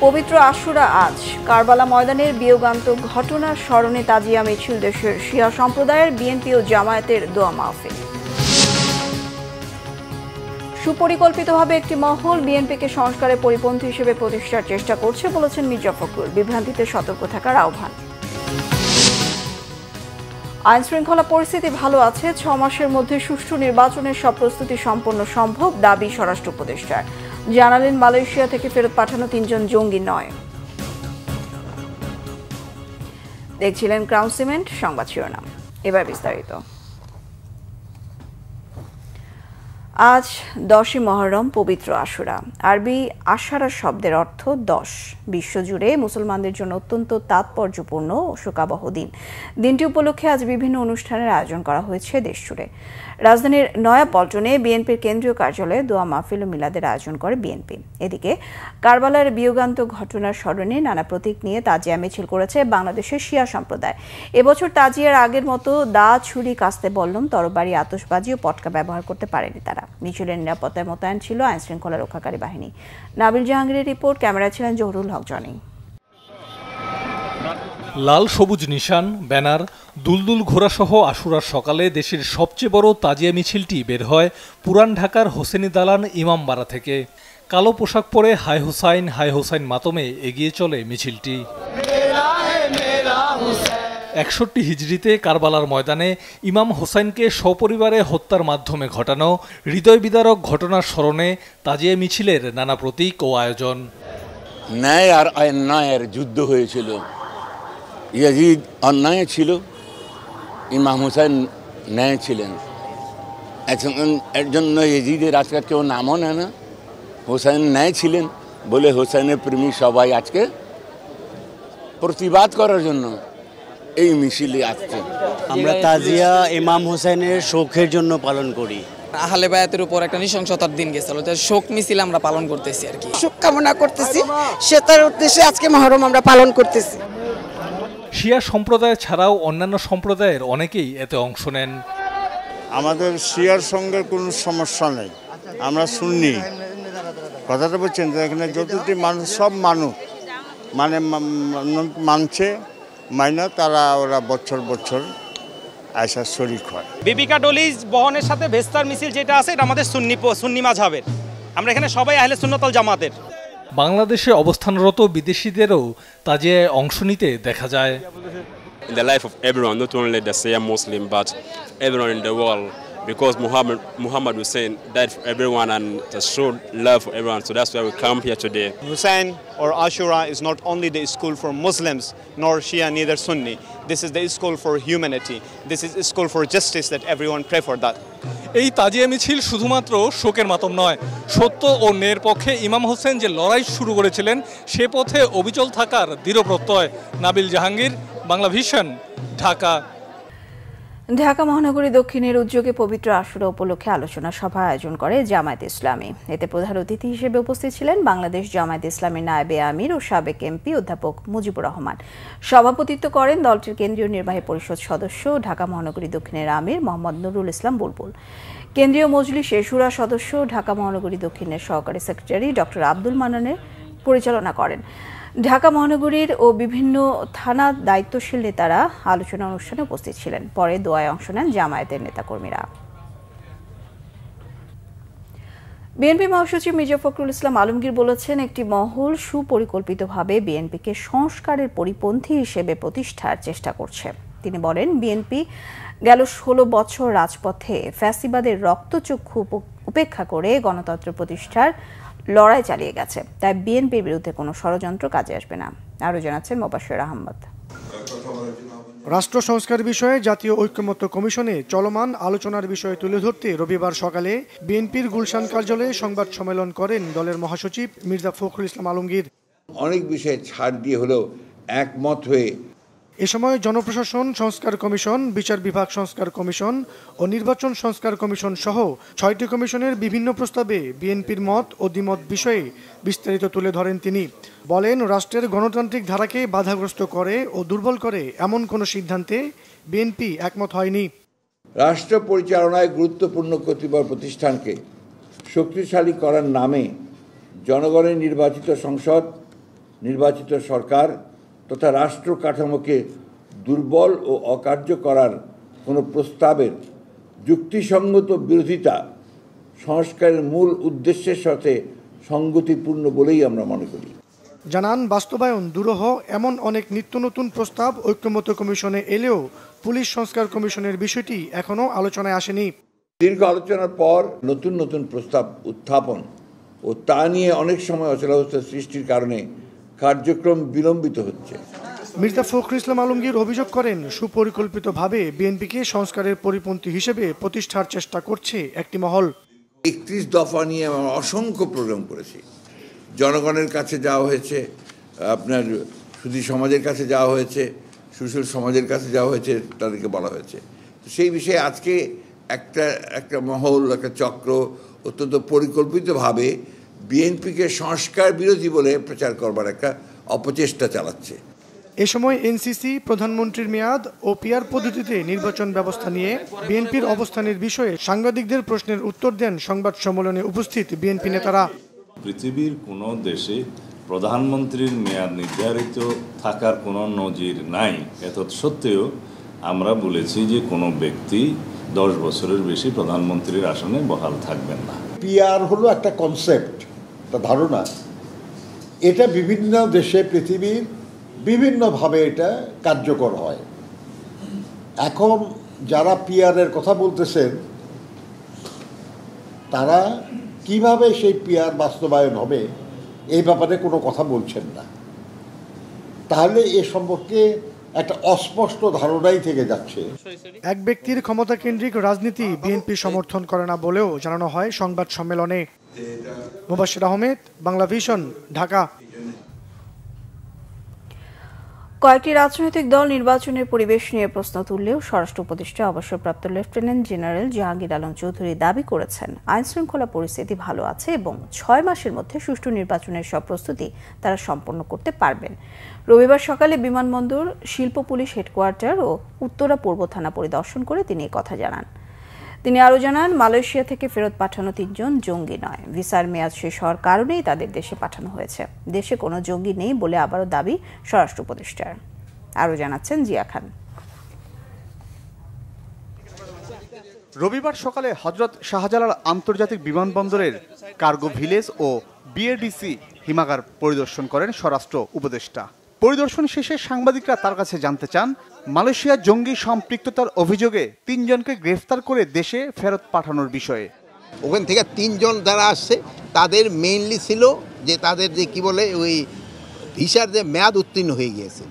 পবিত্র আশুরা আজ কারবালা ময়দানের বিয়োগান্তক ঘটনার স্মরণে তাজিয়া মিছিল দেশের শিয়া সম্প্রদায়ের বিএনপি ও জামায়াতের দোয়া মাহফিল। সুপরিকল্পিতভাবে একটি মহল বিএনপিকে সংস্কারের পরিপন্থী হিসেবে প্রতিষ্ঠার চেষ্টা করছে বলেছেন মির্জা ফখরুল। বিভ্রান্তিতে সতর্ক থাকার আহ্বান। আইন শৃঙ্খলা পরিস্থিতি ভালো আছে, 6 মাসের মধ্যে সুষ্ঠু নির্বাচনের সব প্রস্তুতি সম্পন্ন সম্ভব, দাবি স্বরাষ্ট্র উপদেষ্টার। জানালেন মালয়েশিয়া থেকে ফেরত পাঠানো 3 জন জঙ্গি নয়। দেখছিলেন ক্রাউন সিমেন্ট সংবাদ শিরোনাম, এবার বিস্তারিত। আজ 10ই মহরম, পবিত্র আশুরা। আরবি আশারা শব্দের অর্থ 10। বিশ্বজুড়ে মুসলমানদের জন্য অত্যন্ত তাৎপর্যপূর্ণ ও শোকাবহ দিন। দিনটি উপলক্ষে আজ বিভিন্ন অনুষ্ঠানের আয়োজন করা হয়েছে দেশজুড়ে। রাজধানীর নয়াপল্টনে বিএনপির কেন্দ্রীয় কার্যালয়ে দোয়া মাহফিল ও মিলাদের আয়োজন করে বিএনপি। এদিকে কারবালার বিয়োগান্তক ঘটনার স্মরণে নানা প্রতীক নিয়ে তাজিয়া মিছিল করেছে বাংলাদেশের শিয়া সম্প্রদায়। এবছর তাজিয়ার আগের মতো দা, ছুরি, কাস্তে বল্লম, তরবারি, আতশবাজি ও পটকা ব্যবহার করতে পারেনি তারা। মিছিলের নিরাপত্তায় মোতায়েন ছিল আইন শৃঙ্খলা রক্ষাকারী বাহিনী। নাবিল জাহাঙ্গীরের রিপোর্ট, ক্যামেরায় ছিলেন জহুরুল হক জনি। লাল সবুজ নিশান, ব্যানার, দুলদুল ঘোড়াসহ আশুরার সকালে দেশের সবচেয়ে বড় তাজিয়া মিছিলটি বের হয় পুরান ঢাকার হোসেনি দালান ইমামবাড়া থেকে। কালো পোশাক পরে হাই হুসাইন মাতমে এগিয়ে চলে মিছিলটি। 61 হিজরিতে কারবালার ময়দানে ইমাম হোসাইনকে সপরিবারে হত্যার মাধ্যমে ঘটানো হৃদয় বিদারক ঘটনার স্মরণে তাজিয়া মিছিলের নানা প্রতীক ও আয়োজন। ন্যায় আর অন্যায়ের যুদ্ধ হয়েছিল। ইয়াজিদ অন্যায় ছিল, ইমাম হোসেন ন্যায় ছিলেন। এর জন্য ইয়াজিদের আজকে কেউ নামও নেয় না। হোসেন ন্যায় ছিলেন বলে হোসেনের প্রেমী সবাই আজকে প্রতিবাদ করার জন্য এই মিছিলে আসছে। আমরা তাজিয়া ইমাম হোসেনের শোকের জন্য পালন করি। আহলে বায়াতের উপর একটা নৃশংসতার দিন গেছিল, শোক মিছিল আমরা পালন করতেছি আর কি। শোক কামনা করতেছি, সে তার উদ্দেশ্যে আজকে মহরম আমরা পালন করতেছি। শিয়া সম্প্রদায় ছাড়াও অন্যান্য সম্প্রদায়ের অনেকেই এতে অংশ নেন। আমাদের শিয়ার সঙ্গে কোনো সমস্যা নেই, আমরা সুন্নি। কথাটা বলছেন যে এখানে যতটি মানুষ, সব মানুষ মানে মানছে মাইনা, তারা ওরা বছর বছর আয়সা শরীক হয়। বিবিকা ডলিজ বহনের সাথে ভেস্তার মিছিল যেটা আছে, এটা আমাদের সুন্নি মাযহাবের। আমরা এখানে সবাই আহলে সুন্নাত ওয়াল জামাতের। বাংলাদেশে অবস্থানরত বিদেশিদেরও তাজিয়ায় অংশ নিতে দেখা যায়। In the life of everyone, not only the Shia Muslim, but everyone in the world, because Muhammad Hussein died for everyone and showed love for everyone. So that's why we come here today. Hussein or Ashura is not only the school for Muslims, nor Shia, neither Sunni. This is the school for humanity. This is a school for justice, that everyone pray for that. এই তাজিয়া মিছিল শুধুমাত্র শোকের মাতম নয়, সত্য ও ন্যায়ের পক্ষে ইমাম হোসেন যে লড়াই শুরু করেছিলেন সে পথে অবিচল থাকার দৃঢ় প্রত্যয়। নাবিল জাহাঙ্গীর, বাংলা ভিশন, ঢাকা। ঢাকা মহানগরী দক্ষিণের উদ্যোগে পবিত্র আশুরা উপলক্ষে আলোচনা সভা আয়োজন করে জামায়াত ইসলামী। এতে প্রধান অতিথি হিসেবে উপস্থিত ছিলেন বাংলাদেশ জামায়াত ইসলামীর নায়েবে আমির ও সাবেক এমপি অধ্যাপক মুজিবুর রহমান। সভাপতিত্ব করেন দলটির কেন্দ্রীয় নির্বাহী পরিষদ সদস্য ঢাকা মহানগরী দক্ষিণের আমির মোহাম্মদ নুরুল ইসলাম বুলবুল। কেন্দ্রীয় মজলিসে শুরা সদস্য ঢাকা মহানগরী দক্ষিণের সহকারী সেক্রেটারি ডক্টর আব্দুল মান্নানের পরিচালনা করেন। ঢাকা মহানগরীর ও বিভিন্ন থানা দায়িত্বশীল নেতারা আলোচনা অনুষ্ঠানে উপস্থিত ছিলেন। পরে দোয়ায় অংশ নেন জামায়াতের নেতাকর্মীরা। বিএনপি মহাসচিব মির্জা ফখরুল ইসলাম আলমগীর বলেছেন, একটি মহল সুপরিকল্পিতভাবে বিএনপিকে সংস্কারের পরিপন্থী হিসেবে প্রতিষ্ঠার চেষ্টা করছে। তিনি বলেন, বিএনপি গেল 16 বছর রাজপথে ফ্যাসিবাদের রক্তচক্ষু উপেক্ষা করে গণতন্ত্র প্রতিষ্ঠার লড়াই চালিয়ে গেছে, তাই বিএনপির বিরুদ্ধে কোনো ষড়যন্ত্র কাজে আসবে না। আরও জানাচ্ছেন মোবাশ্বের আহমদ। রাষ্ট্র সংস্কার বিষয়ে জাতীয় ঐকমত্য কমিশনে চলমান আলোচনার বিষয়ে তুলে ধরতে রবিবার সকালে বিএনপির গুলশান কার্যালয়ে সংবাদ সম্মেলন করেন দলের মহাসচিব মির্জা ফখরুল ইসলাম আলমগীর। অনেক বিষয়ে ছাড় দিয়ে হলেও একমত হয়ে এ সময় জনপ্রশাসন সংস্কার কমিশন, বিচার বিভাগ সংস্কার কমিশন ও নির্বাচন সংস্কার কমিশন সহ 6টি কমিশনের বিভিন্ন প্রস্তাবে বিএনপির মত ও দ্বিমত বিষয়ে বিস্তারিত তুলে ধরেন তিনি। বলেন, রাষ্ট্রের গণতান্ত্রিক ধারাকে বাধাগ্রস্ত করে ও দুর্বল করে এমন কোনো সিদ্ধান্তে বিএনপি একমত হয়নি। রাষ্ট্র পরিচালনায় গুরুত্বপূর্ণ কতিপয় প্রতিষ্ঠানকে শক্তিশালী করার নামে জনগণের নির্বাচিত সংসদ নির্বাচিত সরকার তথা রাষ্ট্র কাঠামোকে দুর্বল ও অকার্য করার কোনো প্রস্তাবের যুক্তিসঙ্গত বিরোধিতা সংস্কারের মূল উদ্দেশ্যের সাথে সঙ্গতিপূর্ণ বলেই আমরা মনে করি। জানান, বাস্তবায়ন দুরূহ এমন অনেক নিত্য নতুন প্রস্তাব ঐক্যমত্য কমিশনে এলেও পুলিশ সংস্কার কমিশনের বিষয়টি এখনো আলোচনায় আসেনি। দীর্ঘ আলোচনার পর নতুন নতুন প্রস্তাব উত্থাপন ও তা নিয়ে অনেক সময় অচলাবস্থা সৃষ্টির কারণে কার্যক্রম বিলম্বিত হচ্ছে। মির্জা ফখরুল ইসলাম আলমগীর অভিযোগ করেন, সুপরিকল্পিতভাবে বিএনপিকে সংস্কারের পরিপন্থী হিসেবে প্রতিষ্ঠার চেষ্টা করছে একটি মহল। 31 দফা নিয়ে আমরা অসংখ্য প্রোগ্রাম করেছি, জনগণের কাছে যাওয়া হয়েছে, আপনার সুধী সমাজের কাছে যাওয়া হয়েছে, সুশীল সমাজের কাছে যাওয়া হয়েছে, তাদেরকে বলা হয়েছে। সেই বিষয়ে আজকে একটা মহল, একটা চক্র অত্যন্ত পরিকল্পিতভাবে বিএনপিকে সংস্কার বিরোধী বলে প্রচার করবার একটা অপচেষ্টা চালাচ্ছে। এ সময় এনসিসি, প্রধানমন্ত্রীর মেয়াদ ও পিআর পদ্ধতিতে নির্বাচন ব্যবস্থা নিয়ে বিএনপির অবস্থানের বিষয়ে সাংবাদিকদের প্রশ্নের উত্তর দেন সংবাদ সম্মেলনে উপস্থিত বিএনপি নেতারা। পৃথিবীর কোনো দেশে প্রধানমন্ত্রীর মেয়াদ নির্ধারিত থাকার কোনো নজির নাই। সত্ত্বেও আমরা বলেছি যে কোনো ব্যক্তি 10 বছরের বেশি প্রধানমন্ত্রীর আসনে বহাল থাকবেন না। পিআর হলো একটা কনসেপ্ট, একটা ধারণা। এটা বিভিন্ন দেশে পৃথিবীর বিভিন্নভাবে এটা কার্যকর হয়। এখন যারা পিআরের কথা বলতেছেন তারা কিভাবে সেই পিআর বাস্তবায়ন হবে এই ব্যাপারে কোনো কথা বলছেন না। তাহলে এ সম্পর্কে একটা অস্পষ্ট ধারণাই থেকে যাচ্ছে। এক ব্যক্তির ক্ষমতা কেন্দ্রিক রাজনীতি বিএনপি সমর্থন করে না বলেও জানানো হয় সংবাদ সম্মেলনে। মুবাশির আহমেদ, বাংলা ভিশন, ঢাকা। কয়েকটি রাজনৈতিক দল নির্বাচনের পরিবেশ নিয়ে প্রশ্ন তুললেও স্বরাষ্ট্র উপদেষ্টা অবসরপ্রাপ্ত লেফটেন্যান্ট জেনারেল জাহাঙ্গীর আলম চৌধুরী দাবি করেছেন, আইনশৃঙ্খলা পরিস্থিতি ভালো আছে এবং 6 মাসের মধ্যে সুষ্ঠু নির্বাচনের সব প্রস্তুতি তারা সম্পন্ন করতে পারবেন। রবিবার সকালে বিমানবন্দর, শিল্প পুলিশ হেডকোয়ার্টার ও উত্তরা পূর্ব থানা পরিদর্শন করে তিনি এই কথা জানান। তিনি আরও জানান, মালয়েশিয়া থেকে ফেরত পাঠানো 3 জন জঙ্গি নয়, ভিসার মেয়াদ শেষ হওয়ার কারণেই তাদের দেশে পাঠানো হয়েছে। দেশে কোনো জঙ্গি নেই বলে আবারও দাবি স্বরাষ্ট্র উপদেষ্টার। আরও জানাচ্ছেন জিয়া খান। রবিবার সকালে হযরত শাহজালাল আন্তর্জাতিক বিমানবন্দরের কার্গো ভিলেজ ও বিএডিসি হিমাগার পরিদর্শন করেন স্বরাষ্ট্র উপদেষ্টা। পরিদর্শন শেষে সাংবাদিকরা তার কাছে জানতে চান, মালয়েশিয়া জঙ্গি সম্পৃক্ততার অভিযোগে 3 জনকে গ্রেফতার করে দেশে ফেরত পাঠানোর বিষয়ে। ওখান থেকে 3 জন যারা আসছে তাদের মেইনলি ছিল যে তাদের যে কি বলে ওই ভিসার যে মেয়াদ উত্তীর্ণ হয়ে গিয়েছে।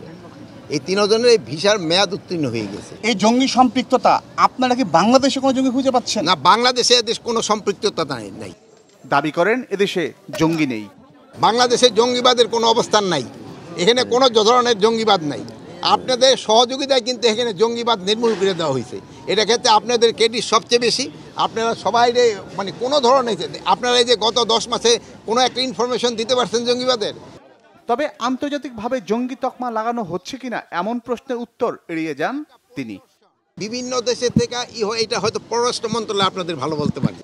এই 3 জনের ভিসার মেয়াদ উত্তীর্ণ হয়ে গেছে। এই জঙ্গি সম্পৃক্ততা আপনারা কি বাংলাদেশে কোনো জঙ্গি খুঁজে পাচ্ছেন? না, বাংলাদেশে এদেশ কোনো সম্পৃক্ততা নাই। দাবি করেন এদেশে জঙ্গি নেই। বাংলাদেশে জঙ্গিবাদের কোনো অবস্থান নাই, এখানে কোনো ধরনের জঙ্গিবাদ নাই। আপনাদের সহযোগিতায় কিন্তু এখানে জঙ্গিবাদ নির্মূল করে দেওয়া হয়েছে। এটা ক্ষেত্রে আপনাদের ক্রেডিট সবচেয়ে বেশি। আপনারা সবাই মানে কোনো ধরনের আপনারা এই যে গত 10 মাসে কোনো একটা ইনফরমেশন দিতে পারছেন জঙ্গিবাদের? তবে আন্তর্জাতিকভাবে জঙ্গি তকমা লাগানো হচ্ছে কিনা এমন প্রশ্নের উত্তর এড়িয়ে যান তিনি। বিভিন্ন দেশে থেকে এটা হয়তো পররাষ্ট্র মন্ত্রণালয় আপনাদের ভালো বলতে পারে।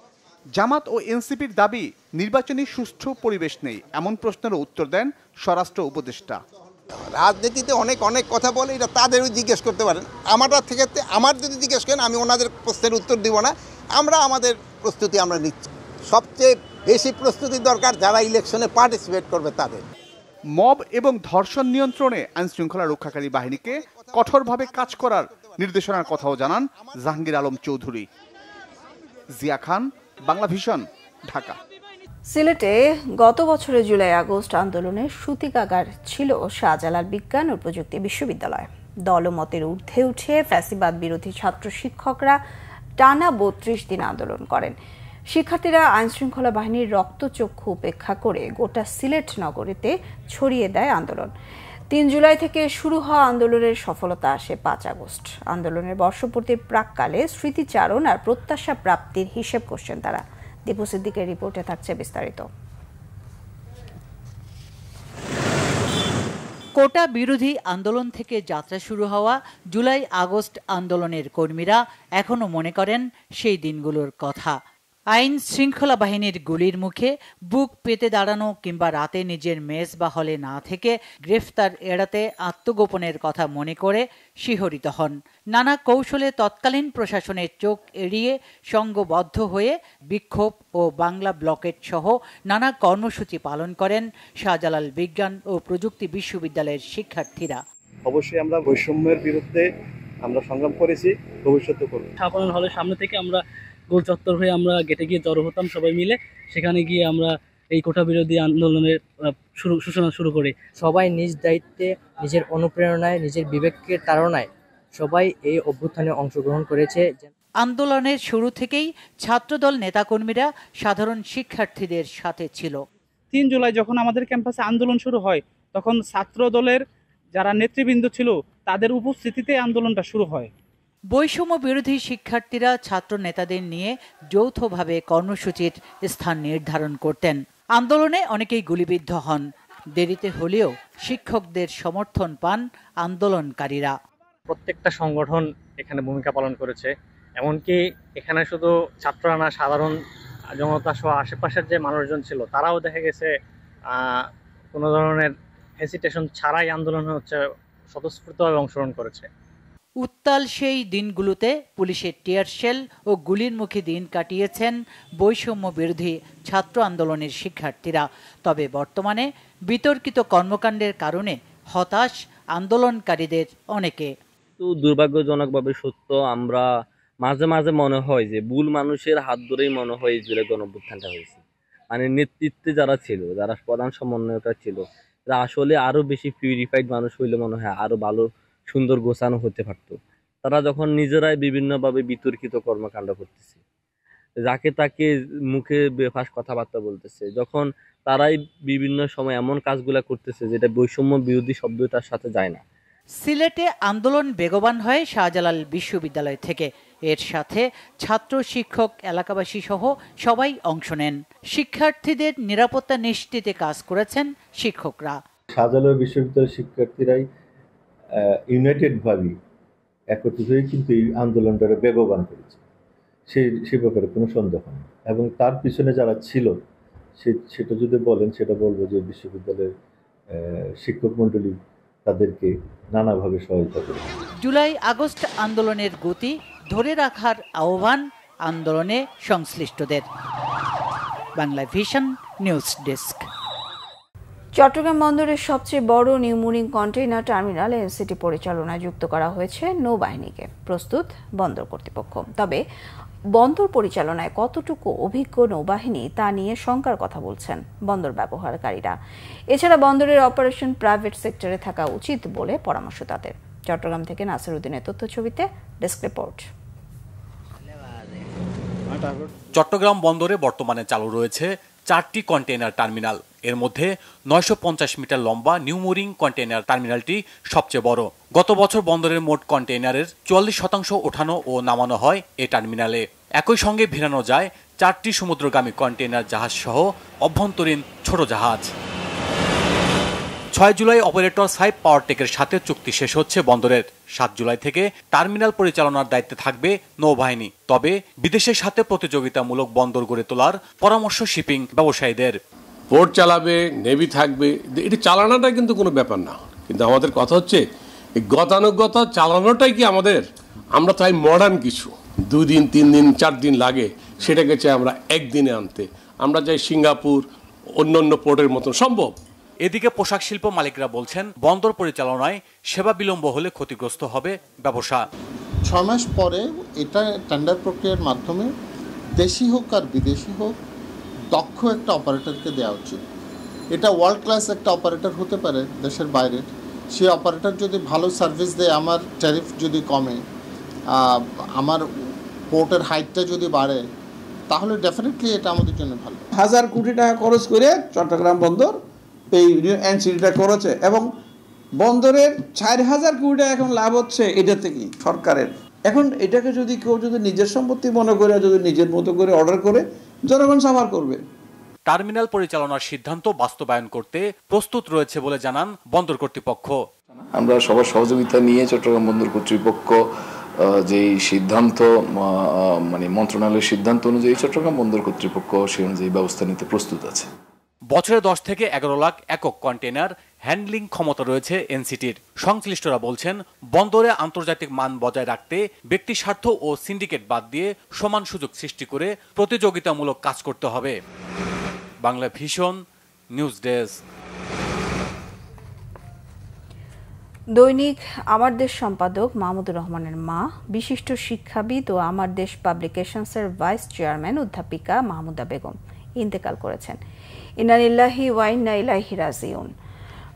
জামাত ও এনসিপির দাবি নির্বাচনী সুষ্ঠু পরিবেশ নেই, এমন প্রশ্নেরও উত্তর দেন স্বরাষ্ট্র উপদেষ্টা। রাজনীতিতে অনেক কথা বলে, এটা তাদেরও জিজ্ঞেস করতে পারেন। আমার যদি জিজ্ঞেস করেন আমি ওনাদের প্রশ্নের উত্তর দিব না। আমরা আমাদের প্রস্তুতি আমরা নিচ্ছি। সবচেয়ে বেশি প্রস্তুতি দরকার যারা ইলেকশনে পার্টিসিপেট করবে তাদের। মব এবং ধর্ষণ নিয়ন্ত্রণে আইনশৃঙ্খলা রক্ষাকারী বাহিনীকে কঠোরভাবে কাজ করার নির্দেশনার কথাও জানান জাহাঙ্গীর আলম চৌধুরী। জিয়া খান, বাংলা ভিশন, ঢাকা। সিলেটে গত বছরের জুলাই আগস্ট আন্দোলনের সূতিকাগার ছিল শাহজালাল বিজ্ঞান ও প্রযুক্তি বিশ্ববিদ্যালয়। দলমতের ঊর্ধ্বে উঠে ফ্যাসিবাদ বিরোধী ছাত্র শিক্ষকরা টানা 32 দিন আন্দোলন করেন। শিক্ষার্থীরা আইনশৃঙ্খলা বাহিনীর রক্তচক্ষু উপেক্ষা করে গোটা সিলেট নগরীতে ছড়িয়ে দেয় আন্দোলন। 3 জুলাই থেকে শুরু হওয়া আন্দোলনের সফলতা আসে 5 আগস্ট। আন্দোলনের বর্ষপূর্তির প্রাক্কালে স্মৃতিচারণ আর প্রত্যাশা প্রাপ্তির হিসেব করছেন তারা। দীপু সিদ্দিকের রিপোর্টে থাকছে বিস্তারিত। কোটা বিরোধী আন্দোলন থেকে যাত্রা শুরু হওয়া জুলাই আগস্ট আন্দোলনের কর্মীরা এখনো মনে করেন সেই দিনগুলোর কথা। আইন শৃঙ্খলা বাহিনীর গুলির মুখে বুক পেতে দাঁড়ানো কিংবা রাতে নিজের মেস বা হলে না থেকে গ্রেফতার এড়াতে আত্মগোপনের কথা মনে করে শিহরিত হন। নানা কৌশলে তৎকালীন প্রশাসনের চোখ এড়িয়ে সংঘবদ্ধ হয়ে বিক্ষোভ ও বাংলা ব্লকেট সহ নানা কর্মসূচি পালন করেন শাহজালাল বিজ্ঞান ও প্রযুক্তি বিশ্ববিদ্যালয়ের শিক্ষার্থীরা। অবশ্যই আমরা বৈষম্যের বিরুদ্ধে আমরা সংগ্রাম করেছি, ভবিষ্যতে করব। ছাপানোর হলের সামনে থেকে আমরা গোল চত্বর হয়ে আমরা গেটে গিয়ে জড়ো হতাম সবাই মিলে। সেখানে গিয়ে আমরা এই কোটা বিরোধী আন্দোলনের সূচনা শুরু করি। সবাই নিজ দায়িত্বে, নিজের অনুপ্রেরণায়, নিজের বিবেকের তাড়নায় সবাই এই অভ্যুত্থানে অংশগ্রহণ করেছে। আন্দোলনের শুরু থেকেই ছাত্রদল নেতাকর্মীরা সাধারণ শিক্ষার্থীদের সাথে ছিল। ৩ জুলাই যখন আমাদের ক্যাম্পাসে আন্দোলন শুরু হয় তখন ছাত্র দলের যারা নেতৃবৃন্দ ছিল তাদের উপস্থিতিতে আন্দোলনটা শুরু হয়। বৈষম্য বিরোধী শিক্ষার্থীরা ছাত্র নেতাদের নিয়ে যৌথভাবে কর্মসূচির স্থান নির্ধারণ করতেন। আন্দোলনে অনেকেই গুলিবিদ্ধ হন। দেরিতে হলেও শিক্ষকদের সমর্থন পান আন্দোলনকারীরা। প্রত্যেকটা সংগঠন এখানে ভূমিকা পালন করেছে, এমনকি এখানে শুধু ছাত্ররা না, সাধারণ জনতা সহ আশেপাশের যে মানুষজন ছিল তারাও দেখা গেছে কোনো ধরনের হেসিটেশন ছাড়াই আন্দোলনে স্বতঃস্ফূর্তভাবে অংশগ্রহণ করেছে। উত্তাল সেই দিনগুলোতে পুলিশের টিয়ার শেল ও গুলির মুখে দিন কাটিয়েছেন বৈষম্য বিরোধী ছাত্র আন্দোলনের শিক্ষার্থীরা। তবে বর্তমানে বিতর্কিত কর্মকাণ্ডের কারণে হতাশ আন্দোলনকারীদের অনেকে। তো দুর্ভাগ্যজনকভাবে সত্য, আমরা মাঝে মাঝে মনে হয় যে ভুল মানুষের হাত ধরেই মনে হয় জুলাই গণঅভ্যুত্থানটা হয়েছে। মানে নেতৃত্বে যারা ছিল, যারা প্রধান সমন্বয়করা ছিল, তারা আসলে আরো বেশি পিউরিফাইড মানুষ হইলে মনে হয় আরো ভালো সুন্দর গোছানো হতে পারতো। তারা যখন নিজেরাই বিভিন্নভাবে বিতর্কিত কর্মকাণ্ড করতেছে, যাকে তাকে মুখে বেফাস কথাবার্তা বলতেছে, যখন তারাই বিভিন্ন সময় এমন কাজগুলা করতেছে যেটা বৈষম্য বিরোধী শব্দটার সাথে যায় না। সিলেটে আন্দোলন বেগবান হয় শাহজালাল বিশ্ববিদ্যালয় থেকে। এর সাথে ছাত্র, শিক্ষক, এলাকাবাসী সহ সবাই অংশ নেন। শিক্ষার্থীদের নিরাপত্তা নিশ্চিতে কাজ করেছেন শিক্ষকরা। শাহজালাল বিশ্ববিদ্যালয়ের শিক্ষার্থীরাই ইউনাইটেডভাবে একত্রিত হয়ে কিন্তু এই আন্দোলনটা বেগবান করেছে, সে ব্যাপারে কোনো সন্দেহ নেই। এবং তার পিছনে যারা ছিল সেটা যদি বলেন, সেটা বলবো যে বিশ্ববিদ্যালয়ের শিক্ষক মণ্ডলী তাদেরকে নানাভাবে সহায়তা করে। জুলাই আগস্ট আন্দোলনের গতি ধরে রাখার আহ্বান আন্দোলনে সংশ্লিষ্টদের। Bangla vision news desk. Chattogram বন্দরের সবচেয়ে বড় নিউমুরিং কন্টেইনার টার্মিনাল এনসিটি পরিচালনায় যুক্ত করা হয়েছে নৌবাহিনীকে। প্রস্তুত বন্দর কর্তৃপক্ষ। তবে বন্দর পরিচালনায় কতটুকু অভিজ্ঞ নৌবাহিনী তা নিয়ে শঙ্কার কথা বলছেন বন্দর ব্যবহারকারীরা। এছাড়া বন্দরের অপারেশন প্রাইভেট সেক্টরে থাকা উচিত বলে পরামর্শ তাদের। চট্টগ্রাম থেকে নাসির উদ্দিনের তথ্য ছবিতে ডেস্ক রিপোর্ট। চট্টগ্রাম বন্দরে বর্তমানে চালু রয়েছে 4টি কন্টেইনার টার্মিনাল। এর মধ্যে 950 মিটার লম্বা নিউমুরিং কন্টেইনার টার্মিনালটি সবচেয়ে বড়। গত বছর বন্দরের মোট কন্টেইনারের 44% ওঠানো ও নামানো হয় এই টার্মিনালে। একই সঙ্গে ভিড়ানো যায় 4টি সমুদ্রগামী কন্টেইনার জাহাজ সহ অভ্যন্তরীণ ছোট জাহাজ। 6 জুলাই অপারেটর সাইপ পাওয়ারটেকের সাথে চুক্তি শেষ হচ্ছে বন্দরের। 7 জুলাই থেকে টার্মিনাল পরিচালনার দায়িত্বে থাকবে নৌবাহিনী। তবে বিদেশের সাথে প্রতিযোগিতামূলক বন্দর গড়ে তোলার পরামর্শ শিপিং ব্যবসায়ীদের। পোর্ট চালাবে, নেভি থাকবে, এটি চালানোটা কিন্তু কোনো ব্যাপার না। কিন্তু আমাদের কথা হচ্ছে এই গতানুগতা চালানোটাই কি আমাদের, আমরা চাই মডার্ন কিছু। 2 দিন, 3 দিন, 4 দিন লাগে, সেটাকে চাই আমরা একদিনে আনতে। আমরা চাই সিঙ্গাপুর, অন্য পোর্টের মতন সম্ভব। এদিকে পোশাক শিল্প মালিকরা বলছেন বন্দর পরিচালনায় সেবা বিলম্ব হলে ক্ষতিগ্রস্ত হবে ব্যবসা। 6 মাস পরে এটা টেন্ডার প্রক্রিয়ার মাধ্যমে দেশি হোক আর বিদেশি হোক দক্ষ একটা অপারেটরকে দেওয়া উচিত। এটা ওয়ার্ল্ড ক্লাস একটা অপারেটর হতে পারে দেশের বাইরের। সেই অপারেটর যদি ভালো সার্ভিস দেয়, আমার ট্যারিফ যদি কমে, আমার পোর্টের হাইটটা যদি বাড়ে, তাহলে ডেফিনেটলি এটা আমাদের জন্য ভালো। 1000 কোটি টাকা খরচ করে চট্টগ্রাম বন্দর এই এনসিটিটা করেছে এবং বন্দরের 4000 কোটি টাকা এখন লাভ হচ্ছে এটা থেকেই সরকারের। এখন এটাকে যদি কেউ যদি নিজের সম্পত্তি মনে করে, যদি নিজের মতো করে অর্ডার করে, জনগণ সাফার করবে। টার্মিনাল পরিচালনার সিদ্ধান্ত বাস্তবায়ন করতে প্রস্তুত রয়েছে বলে জানান বন্দর কর্তৃপক্ষ। আমরা সবার সহযোগিতা নিয়ে চট্টগ্রাম বন্দর কর্তৃপক্ষ যেই সিদ্ধান্ত মানে মন্ত্রণালয়ের সিদ্ধান্ত অনুযায়ী চট্টগ্রাম বন্দর কর্তৃপক্ষ সেই অনুযায়ী ব্যবস্থা নিতে প্রস্তুত আছে। বছরে 10 থেকে 11 লাখ একক কন্টেনার হ্যান্ডলিং ক্ষমতা রয়েছে এনসিটির। সংশ্লিষ্টরা বলছেন, বন্দরে আন্তর্জাতিক মান বজায় রাখতে ব্যক্তি স্বার্থ ও সিন্ডিকেট বাদ দিয়ে সমান সুযোগ সৃষ্টি করে প্রতিযোগিতামূলক কাজ করতে হবে। Bangla vision news desk. দৈনিক আমার দেশ সম্পাদক মাহমুদুর রহমানের মা, বিশিষ্ট শিক্ষাবিদ ও আমার দেশ পাবলিকেশনসের ভাইস চেয়ারম্যান অধ্যাপিকা মাহমুদা বেগম ইন্তেকাল করেছেন। ইন্না লিল্লাহি ওয়া ইন্না ইলাইহি রাজিউন।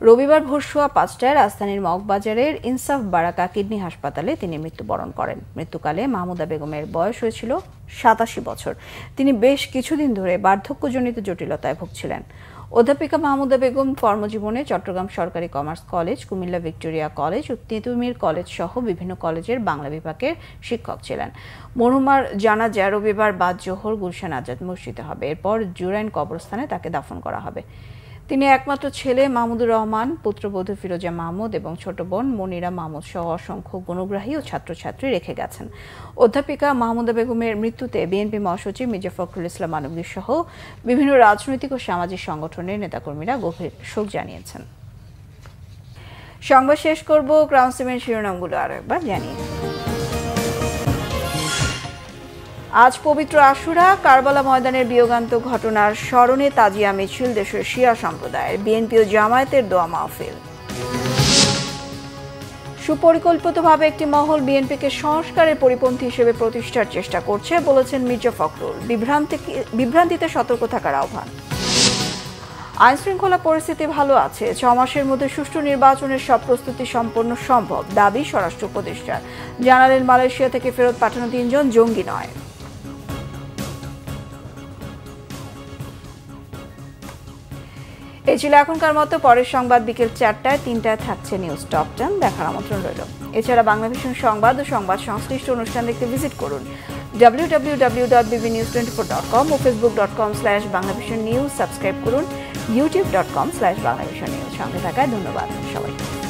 রবিবার ভোর সোয়া 5টায় রাজধানীর মগবাজারের ইনসাফ বারাকা কিডনি হাসপাতালে তিনি মৃত্যুবরণ করেন। মৃত্যুকালে মাহমুদা বেগমের বয়স হয়েছিল 87 বছর। তিনি বেশ কিছুদিন ধরে বার্ধক্যজনিত জটিলতায় ভুগছিলেন। অধ্যাপিকা মাহমুদা বেগম কর্মজীবনে চট্টগ্রাম সরকারি commerce college, Comilla Victoria college ও তেঁতুমির কলেজ সহ বিভিন্ন কলেজের বাংলা বিভাগের শিক্ষক ছিলেন। মরহুমার জানাজা রবিবার বাদ জোহর গুলশান আজাদ মসজিদে হবে। এরপর জুরাইন কবরস্থানে তাকে দাফন করা হবে। তিনি একমাত্র ছেলে মাহমুদুর রহমান, পুত্রবধূ ফিরোজা মাহমুদ এবং ছোট বোন মনিরা মাহমুদ সহ অসংখ্য গুণগ্রাহী ও ছাত্রছাত্রী রেখে গেছেন। অধ্যাপিকা মাহমুদা বেগমের মৃত্যুতে বিএনপি মহাসচিব মির্জা ফখরুল ইসলাম আলমগীর সহ বিভিন্ন রাজনৈতিক ও সামাজিক সংগঠনের নেতাকর্মীরা গভীর শোক জানিয়েছেন। সংবাদ শেষ করব ক্রাউন সিমেন্ট শিরোনামগুলো আরো একবার জানিয়ে। আজ পবিত্র আশুরা, কারবালা ময়দানের বিয়োগান্ত ঘটনার স্মরণে তাজিয়া মিছিল দেশের শিয়া সম্প্রদায়ের, বিএনপি ও জামায়াতের দোয়া মাহফিল। সুপরিকল্পিতভাবে একটি মহল বিএনপিকে সংস্কারের পরিপন্থী হিসেবে প্রতিষ্ঠার চেষ্টা করছে বলেছেন মির্জা ফখরুল। বিভ্রান্তিতে সতর্ক থাকার আহ্বান। আইন শৃঙ্খলা পরিস্থিতি ভালো আছে, 6 মাসের মধ্যে সুষ্ঠু নির্বাচনের সব প্রস্তুতি সম্পন্ন সম্ভব, দাবি স্বরাষ্ট্র উপদেষ্টার। জানালেন মালয়েশিয়া থেকে ফেরত পাঠানো 3 জন জঙ্গি নয়। এই ছিল এখনকার মতো। পরের সংবাদ বিকেল 4টায়, 3টায় থাকছে নিউজ টপ 10, দেখার আমন্ত্রণ রইল। এছাড়া বাংলা ভিশন সংবাদ ও সংবাদ সংশ্লিষ্ট অনুষ্ঠান দেখতে ভিজিট করুন www.bbnews24.com ও facebook.com/banglavisionnews। সাবস্ক্রাইব করুন youtube.com/banglavisionnews। সঙ্গে থাকায় ধন্যবাদ সবাইকে।